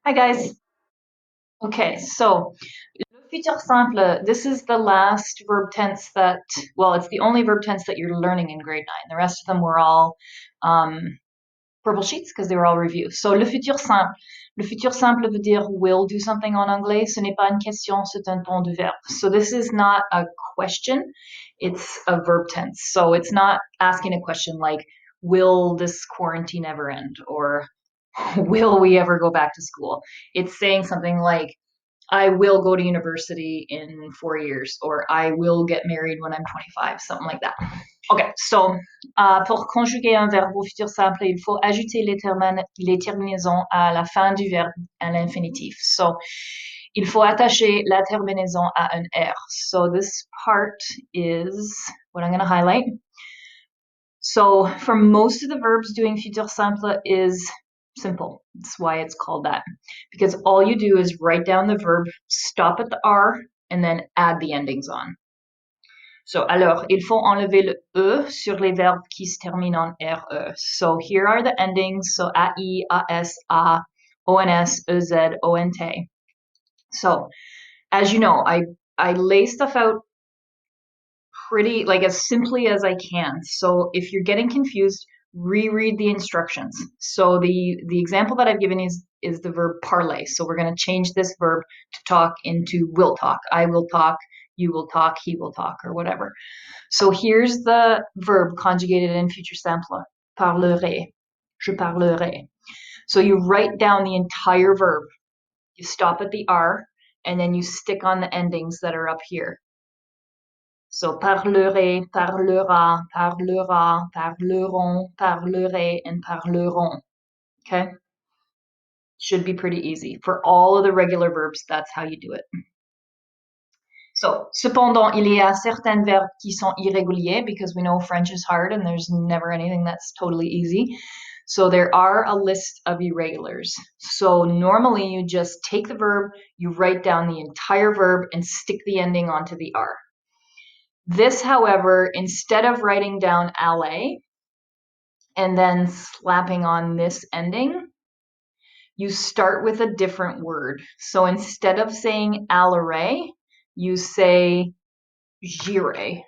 Hi guys. Okay, so le futur simple, this is the last verb tense that, well, it's the only verb tense that you're learning in grade 9. The rest of them were all um, purple sheets because they were all review. So le futur simple. Le futur simple veut dire will do something en anglais. Ce n'est pas une question, c'est un ton de verbe. So this is not a question, it's a verb tense. So it's not asking a question like, will this quarantine ever end? Or will we ever go back to school? It's saying something like, I will go to university in 4 years, or I will get married when I'm 25, something like that. Okay, so pour conjuguer un verbe au futur simple, il faut ajouter les terminaisons à la fin du verbe à l'infinitif. So, il faut attacher la terminaison à un R. So this part is what I'm going to highlight. So for most of the verbs, doing futur simple is simple. That's why it's called that. Because all you do is write down the verb, stop at the R, and then add the endings on. So, alors, il faut enlever le E sur les verbes qui se terminent en RE. So here are the endings. So AI, AS, A, ONS, EZ, ONT. So as you know, I lay stuff out pretty like as simply as I can. So if you're getting confused, reread the instructions. So the example that I've given is the verb parler. So we're going to change this verb to talk into will talk. I will talk, you will talk, he will talk, or whatever. So here's the verb conjugated in future simple. Parlerai. Je parlerai. So you write down the entire verb. You stop at the R, and then you stick on the endings that are up here. So parlerai, parlera, parlera, parleront, parlerai, and parleront. Okay? Should be pretty easy. For all of the regular verbs, that's how you do it. So, cependant, il y a certains verbes qui sont irréguliers because we know French is hard and there's never anything that's totally easy. So there are a list of irregulars. So normally you just take the verb, you write down the entire verb and stick the ending onto the R. This, however, instead of writing down aller and then slapping on this ending, you start with a different word. So instead of saying allerai, you say j'irai.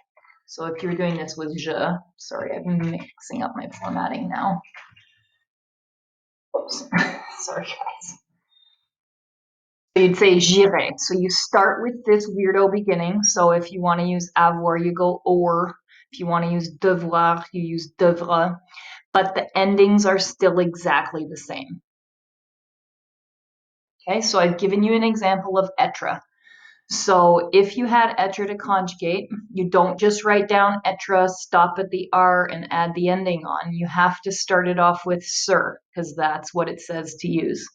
So if you're doing this with je, sorry, I'm mixing up my formatting now. Oops, sorry guys. So you'd say j'irai. So you start with this weirdo beginning. So if you want to use avoir, you go or. If you want to use devoir, you use devra. But the endings are still exactly the same. Okay, so I've given you an example of être. So if you had être to conjugate, you don't just write down être, stop at the R, and add the ending on. You have to start it off with sur, because that's what it says to use.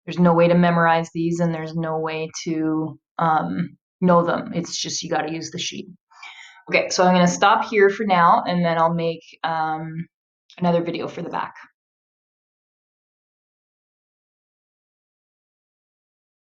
There's no way to memorize these, and there's no way to know them. It's just you got to use the sheet. Okay, so I'm going to stop here for now, and then I'll make another video for the back.